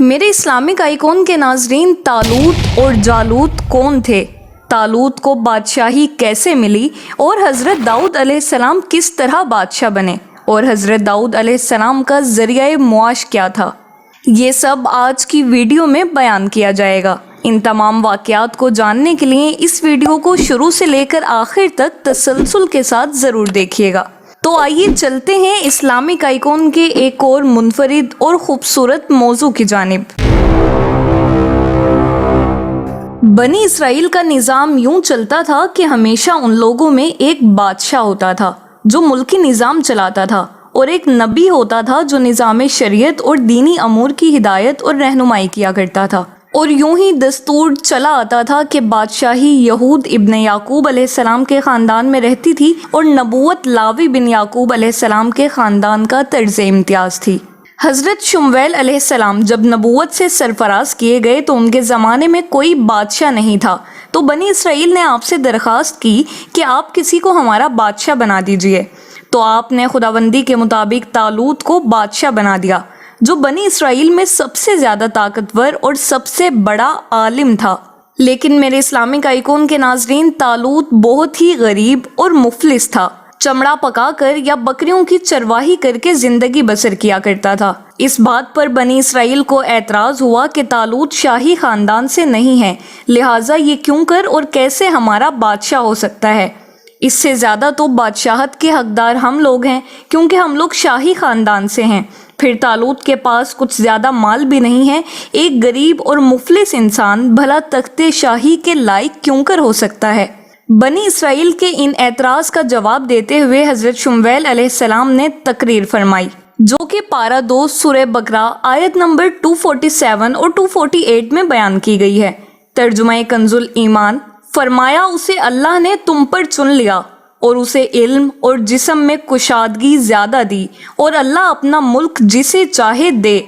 میرے Islamic icon کے ناظرین، طالوت اور جالوت کون تھے؟ طالوت کو بادشاہی کیسے ملی اور حضرت داؤد علیہ السلام کس طرح بادشاہ بنے اور حضرت داؤد علیہ السلام کا ذریعہ معاش کیا تھا؟ یہ سب آج کی ویڈیو میں بیان کیا جائے گا۔ ان تمام واقعات کو جاننے کے لیے اس ویڈیو کو شروع سے لے کر آخر تک تسلسل کے ساتھ ضرور دیکھیے گا۔ تو آئیے چلتے ہیں اسلامک آئیکن کے ایک اور منفرد اور خوبصورت موضوع کی جانب۔ بنی اسرائیل کا نظام یوں چلتا تھا کہ ہمیشہ ان لوگوں میں ایک بادشاہ ہوتا تھا جو ملکی نظام چلاتا تھا، اور ایک نبی ہوتا تھا جو نظام شریعت اور دینی امور کی ہدایت اور رہنمائی کیا کرتا تھا۔ اور یوں ہی دستور چلا آتا تھا کہ بادشاہی یہود ابن یعقوب علیہ السلام کے خاندان میں رہتی تھی اور نبوت لاوی بن یعقوب علیہ السلام کے خاندان کا طرز امتیاز تھی۔ حضرت شمویل علیہ السلام جب نبوت سے سرفراز کیے گئے تو ان کے زمانے میں کوئی بادشاہ نہیں تھا، تو بنی اسرائیل نے آپ سے درخواست کی کہ آپ کسی کو ہمارا بادشاہ بنا دیجئے۔ تو آپ نے خداوندی کے مطابق طالوت کو بادشاہ بنا دیا، جو بنی اسرائیل میں سب سے زیادہ طاقتور اور سب سے بڑا عالم تھا۔ لیکن میرے اسلامک آئیکن کے ناظرین، طالوت بہت ہی غریب اور مفلس تھا۔ چمڑا پکا کر یا بکریوں کی چرواہی کر کے زندگی بسر کیا کرتا تھا۔ اس بات پر بنی اسرائیل کو اعتراض ہوا کہ طالوت شاہی خاندان سے نہیں ہے، لہٰذا یہ کیوں کر اور کیسے ہمارا بادشاہ ہو سکتا ہے؟ اس سے زیادہ تو بادشاہت کے حقدار ہم لوگ ہیں، کیونکہ ہم لوگ شاہی خاندان سے ہیں۔ پھر طالوت کے پاس کچھ زیادہ مال بھی نہیں ہے۔ ایک غریب اور مفلس انسان بھلا تخت شاہی کے لائق کیوں کر ہو سکتا ہے؟ بنی اسرائیل کے ان اعتراض کا جواب دیتے ہوئے حضرت شمویل علیہ السلام نے تقریر فرمائی، جو کہ پارہ 2 سورہ بقرہ آیت نمبر 247 اور 248 میں بیان کی گئی ہے۔ ترجمہ کنز الایمان: فرمایا، اسے اللہ نے تم پر چن لیا اور اسے علم اور جسم میں کشادگی زیادہ دی، اور اللہ اپنا ملک جسے چاہے دے،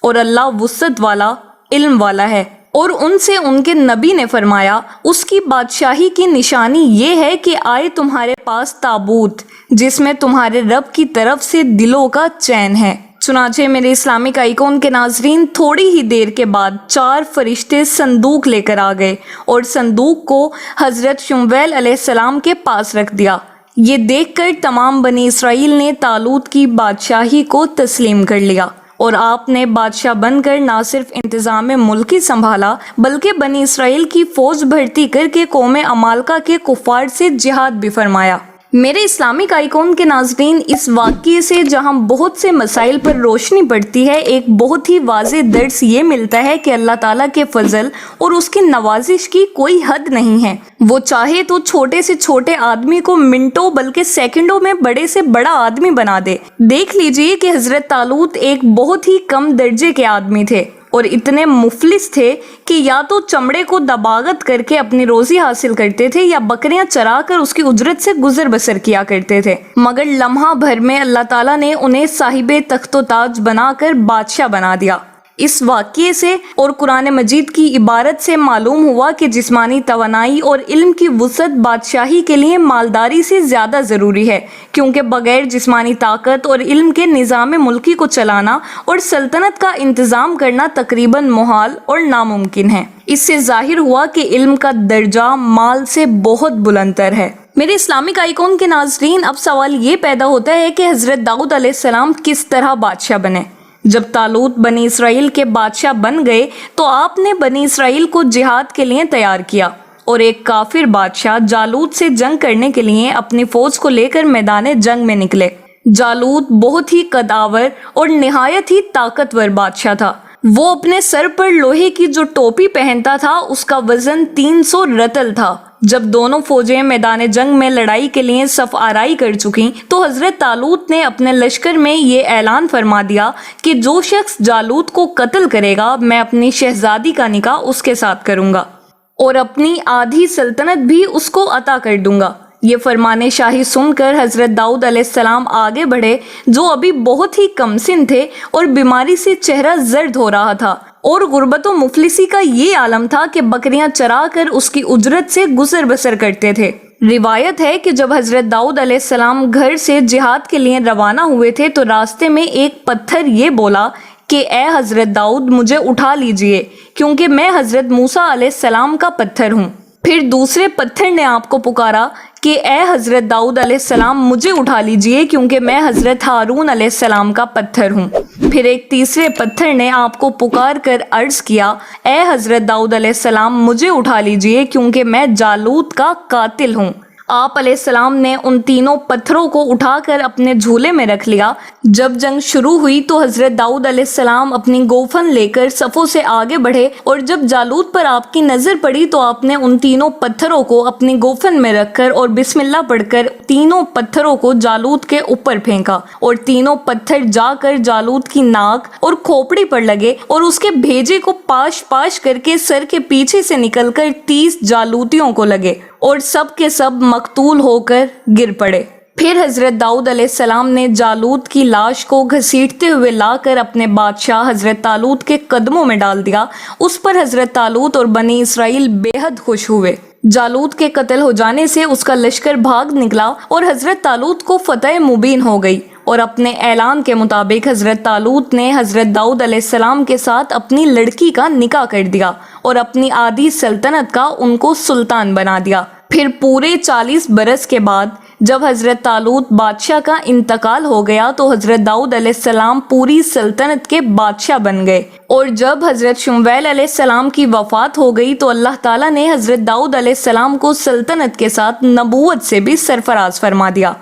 اور اللہ وسعت والا علم والا ہے۔ اور ان سے ان کے نبی نے فرمایا، اس کی بادشاہی کی نشانی یہ ہے کہ آئے تمہارے پاس تابوت جس میں تمہارے رب کی طرف سے دلوں کا چین ہے۔ چنانچہ میرے اسلامک آئیکن کے ناظرین، تھوڑی ہی دیر کے بعد 4 فرشتے صندوق لے کر آ گئے اور صندوق کو حضرت شمویل علیہ السلام کے پاس رکھ دیا۔ یہ دیکھ کر تمام بنی اسرائیل نے طالوت کی بادشاہی کو تسلیم کر لیا، اور آپ نے بادشاہ بن کر نہ صرف انتظام ملکی سنبھالا بلکہ بنی اسرائیل کی فوج بھرتی کر کے قوم عمالقہ کے کفار سے جہاد بھی فرمایا۔ میرے اسلامک آئیکن کے ناظرین، اس واقعے سے جہاں بہت سے مسائل پر روشنی پڑتی ہے، ایک بہت ہی واضح درس یہ ملتا ہے کہ اللہ تعالیٰ کے فضل اور اس کی نوازش کی کوئی حد نہیں ہے۔ وہ چاہے تو چھوٹے سے چھوٹے آدمی کو منٹوں بلکہ سیکنڈوں میں بڑے سے بڑا آدمی بنا دے۔ دیکھ لیجئے کہ حضرت طالوت ایک بہت ہی کم درجے کے آدمی تھے اور اتنے مفلس تھے کہ یا تو چمڑے کو دباغت کر کے اپنی روزی حاصل کرتے تھے یا بکریاں چرا کر اس کی اجرت سے گزر بسر کیا کرتے تھے، مگر لمحہ بھر میں اللہ تعالیٰ نے انہیں صاحب تخت و تاج بنا کر بادشاہ بنا دیا۔ اس واقعے سے اور قرآن مجید کی عبارت سے معلوم ہوا کہ جسمانی توانائی اور علم کی وسعت بادشاہی کے لیے مالداری سے زیادہ ضروری ہے، کیونکہ بغیر جسمانی طاقت اور علم کے نظام ملکی کو چلانا اور سلطنت کا انتظام کرنا تقریباً محال اور ناممکن ہے۔ اس سے ظاہر ہوا کہ علم کا درجہ مال سے بہت بلند تر ہے۔ میرے اسلامک آئیکن کے ناظرین، اب سوال یہ پیدا ہوتا ہے کہ حضرت داؤد علیہ السلام کس طرح بادشاہ بنے؟ جب طالوت بنی اسرائیل کے بادشاہ بن گئے تو آپ نے بنی اسرائیل کو جہاد کے لیے تیار کیا، اور ایک کافر بادشاہ جالوت سے جنگ کرنے کے لیے اپنی فوج کو لے کر میدان جنگ میں نکلے۔ جالوت بہت ہی قداور اور نہایت ہی طاقتور بادشاہ تھا۔ وہ اپنے سر پر لوہے کی جو ٹوپی پہنتا تھا اس کا وزن 300 رطل تھا۔ جب دونوں فوجیں میدان جنگ میں لڑائی کے لیے صف آرائی کر چکیں تو حضرت طالوت نے اپنے لشکر میں یہ اعلان فرما دیا کہ جو شخص جالوت کو قتل کرے گا، میں اپنی شہزادی کا نکاح اس کے ساتھ کروں گا اور اپنی آدھی سلطنت بھی اس کو عطا کر دوں گا۔ یہ فرمان شاہی سن کر حضرت داؤد علیہ السلام آگے بڑھے، جو ابھی بہت ہی کم سن تھے اور بیماری سے چہرہ زرد ہو رہا تھا، اور غربت و مفلسی کا یہ عالم تھا کہ بکریاں چرا کر اس کی اجرت سے گزر بسر کرتے تھے۔ روایت ہے کہ جب حضرت داؤد علیہ السلام گھر سے جہاد کے لیے روانہ ہوئے تھے تو راستے میں ایک پتھر یہ بولا کہ اے حضرت داؤد مجھے اٹھا لیجئے کیونکہ میں حضرت موسیٰ علیہ السلام کا پتھر ہوں۔ پھر دوسرے پتھر نے آپ کو پکارا کہ اے حضرت داؤد علیہ السلام مجھے اٹھا لیجئے کیونکہ میں حضرت ہارون علیہ السلام کا پتھر ہوں۔ پھر ایک تیسرے پتھر نے آپ کو پکار کر عرض کیا اے حضرت داؤد علیہ السلام مجھے اٹھا لیجئے کیونکہ میں جالوت کا قاتل ہوں۔ آپ علیہ السلام نے ان تینوں پتھروں کو اٹھا کر اپنے جھولے میں رکھ لیا۔ جب جنگ شروع ہوئی تو حضرت داؤد علیہ السلام اپنی گوفن لے کر صفوں سے آگے بڑھے، اور جب جالوت پر آپ کی نظر پڑی تو آپ نے ان تینوں پتھروں کو اپنی گوفن میں رکھ کر اور بسم اللہ پڑھ کر تینوں پتھروں کو جالوت کے اوپر پھینکا، اور تینوں پتھر جا کر جالوت کی ناک اور کھوپڑی پر لگے اور اس کے بھیجے کو پاش پاش کر کے سر کے پیچھے سے نکل کر 30 جالوتیوں کو لگے، اور سب کے سب مقتول ہو کر گر پڑے۔ پھر حضرت داؤد علیہ السلام نے جالوت کی لاش کو گھسیٹتے ہوئے لا کر اپنے بادشاہ حضرت طالوت کے قدموں میں ڈال دیا۔ اس پر حضرت طالوت اور بنی اسرائیل بے حد خوش ہوئے۔ جالوت کے قتل ہو جانے سے اس کا لشکر بھاگ نکلا اور حضرت طالوت کو فتح مبین ہو گئی، اور اپنے اعلان کے مطابق حضرت طالوت نے حضرت داؤد علیہ السلام کے ساتھ اپنی لڑکی کا نکاح کر دیا اور اپنی آدھی سلطنت کا ان کو سلطان بنا دیا۔ پھر پورے 40 برس کے بعد جب حضرت طالوت بادشاہ کا انتقال ہو گیا تو حضرت داؤد علیہ السلام پوری سلطنت کے بادشاہ بن گئے، اور جب حضرت شمویل علیہ السلام کی وفات ہو گئی تو اللہ تعالیٰ نے حضرت داؤد علیہ السلام کو سلطنت کے ساتھ نبوت سے بھی سرفراز فرما دیا۔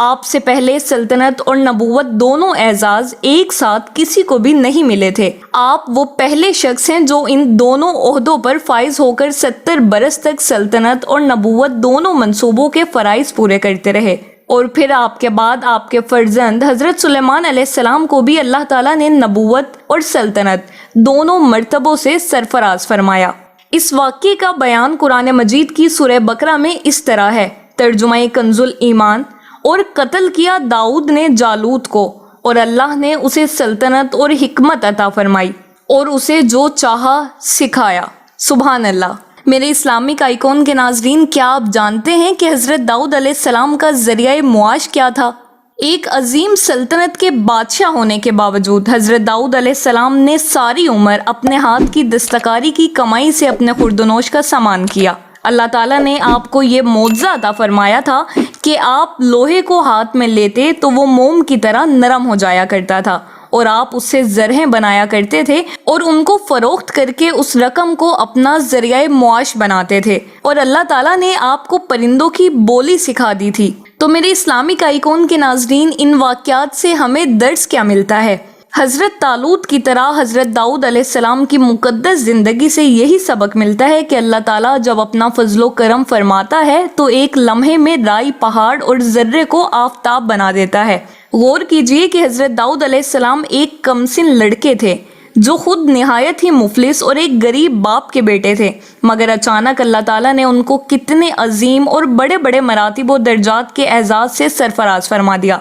آپ سے پہلے سلطنت اور نبوت دونوں اعزاز ایک ساتھ کسی کو بھی نہیں ملے تھے۔ آپ وہ پہلے شخص ہیں جو ان دونوں عہدوں پر فائز ہو کر 70 برس تک سلطنت اور نبوت دونوں منصوبوں کے فرائض پورے کرتے رہے، اور پھر آپ کے بعد آپ کے فرزند حضرت سلیمان علیہ السلام کو بھی اللہ تعالیٰ نے نبوت اور سلطنت دونوں مرتبوں سے سرفراز فرمایا۔ اس واقعے کا بیان قرآن مجید کی سورہ بقرہ میں اس طرح ہے، ترجمہ کنز الایمان: اور قتل کیا داؤد نے جالوت کو، اور اللہ نے اسے سلطنت اور حکمت عطا فرمائی اور اسے جو چاہا سکھایا۔ سبحان اللہ۔ میرے اسلامک آئیکن کے ناظرین، کیا آپ جانتے ہیں کہ حضرت داؤد علیہ السلام کا ذریعہ معاش کیا تھا؟ ایک عظیم سلطنت کے بادشاہ ہونے کے باوجود حضرت داؤد علیہ السلام نے ساری عمر اپنے ہاتھ کی دستکاری کی کمائی سے اپنے خوردونوش کا سامان کیا۔ اللہ تعالیٰ نے آپ کو یہ معجزہ عطا فرمایا تھا کہ آپ لوہے کو ہاتھ میں لیتے تو وہ موم کی طرح نرم ہو جایا کرتا تھا، اور آپ اس سے زرہیں بنایا کرتے تھے اور ان کو فروخت کر کے اس رقم کو اپنا ذریعہ معاش بناتے تھے، اور اللہ تعالیٰ نے آپ کو پرندوں کی بولی سکھا دی تھی۔ تو میرے اسلامک آئیکن کے ناظرین، ان واقعات سے ہمیں درس کیا ملتا ہے؟ حضرت طالوت کی طرح حضرت داؤد علیہ السلام کی مقدس زندگی سے یہی سبق ملتا ہے کہ اللہ تعالیٰ جب اپنا فضل و کرم فرماتا ہے تو ایک لمحے میں رائی پہاڑ اور ذرے کو آفتاب بنا دیتا ہے۔ غور کیجئے کہ حضرت داؤد علیہ السلام ایک کمسن لڑکے تھے جو خود نہایت ہی مفلس اور ایک غریب باپ کے بیٹے تھے، مگر اچانک اللہ تعالیٰ نے ان کو کتنے عظیم اور بڑے بڑے مراتب و درجات کے اعزاز سے سرفراز فرما دیا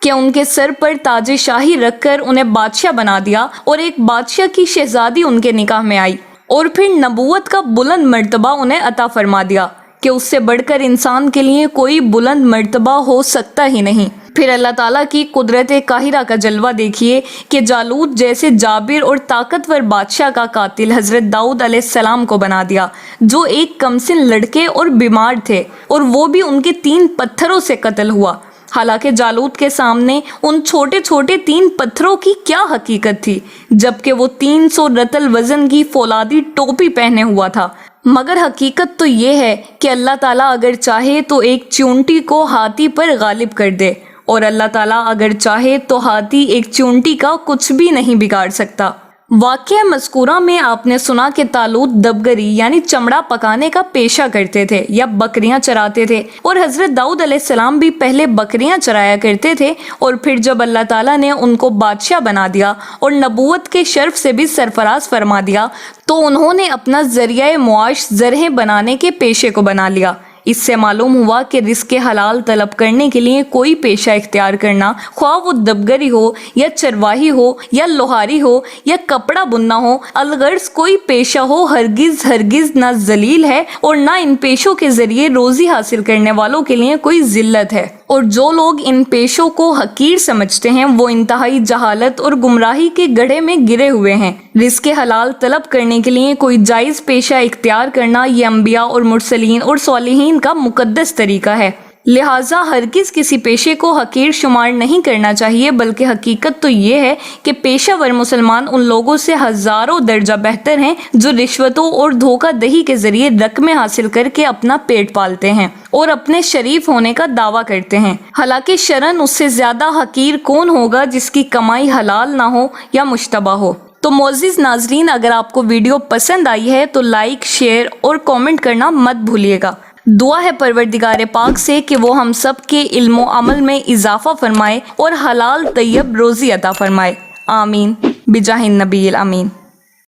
کہ ان کے سر پر تاج شاہی رکھ کر انہیں بادشاہ بنا دیا، اور ایک بادشاہ کی شہزادی ان کے نکاح میں آئی، اور پھر نبوت کا بلند مرتبہ انہیں عطا فرما دیا کہ اس سے بڑھ کر انسان کے لیے کوئی بلند مرتبہ ہو سکتا ہی نہیں۔ پھر اللہ تعالیٰ کی قدرت قاہرہ کا جلوہ دیکھیے کہ جالوت جیسے جابر اور طاقتور بادشاہ کا قاتل حضرت داؤد علیہ السلام کو بنا دیا، جو ایک کمسن لڑکے اور بیمار تھے، اور وہ بھی ان کے 3 پتھروں سے قتل ہوا۔ حالانکہ جالوت کے سامنے ان چھوٹے چھوٹے 3 پتھروں کی کیا حقیقت تھی، جبکہ وہ 300 رطل وزن کی فولادی ٹوپی پہنے ہوا تھا۔ مگر حقیقت تو یہ ہے کہ اللہ تعالیٰ اگر چاہے تو ایک چونٹی کو ہاتھی پر غالب کر دے، اور اللہ تعالیٰ اگر چاہے تو ہاتھی ایک چونٹی کا کچھ بھی نہیں بگاڑ سکتا۔ واقعہ مذکورہ میں آپ نے سنا کہ طالوت دبگری یعنی چمڑا پکانے کا پیشہ کرتے تھے یا بکریاں چراتے تھے، اور حضرت داؤد علیہ السلام بھی پہلے بکریاں چرایا کرتے تھے، اور پھر جب اللہ تعالیٰ نے ان کو بادشاہ بنا دیا اور نبوت کے شرف سے بھی سرفراز فرما دیا تو انہوں نے اپنا ذریعہ معاش زرہیں بنانے کے پیشے کو بنا لیا۔ اس سے معلوم ہوا کہ رزق حلال طلب کرنے کے لیے کوئی پیشہ اختیار کرنا، خواہ وہ دبگری ہو یا چرواہی ہو یا لوہاری ہو یا کپڑا بننا ہو، الغرض کوئی پیشہ ہو، ہرگز نہ ذلیل ہے، اور نہ ان پیشوں کے ذریعے روزی حاصل کرنے والوں کے لیے کوئی ذلت ہے۔ اور جو لوگ ان پیشوں کو حقیر سمجھتے ہیں وہ انتہائی جہالت اور گمراہی کے گڑھے میں گرے ہوئے ہیں۔ رزق حلال طلب کرنے کے لیے کوئی جائز پیشہ اختیار کرنا یہ انبیاء اور مرسلین اور صالحین کا مقدس طریقہ ہے، لہٰذا ہرگز کسی پیشے کو حقیر شمار نہیں کرنا چاہیے، بلکہ حقیقت تو یہ ہے کہ پیشہ ور مسلمان ان لوگوں سے ہزاروں درجہ بہتر ہیں جو رشوتوں اور دھوکہ دہی کے ذریعے رقمیں حاصل کر کے اپنا پیٹ پالتے ہیں اور اپنے شریف ہونے کا دعویٰ کرتے ہیں۔ حالانکہ شرعاً اس سے زیادہ حقیر کون ہوگا جس کی کمائی حلال نہ ہو یا مشتبہ ہو۔ تو معزز ناظرین، اگر آپ کو ویڈیو پسند آئی ہے تو لائک، شیئر اور کامنٹ کرنا مت بھولیے گا۔ دعا ہے پروردگار پاک سے کہ وہ ہم سب کے علم و عمل میں اضافہ فرمائے اور حلال طیب روزی عطا فرمائے، آمین بجاہ النبی الامین۔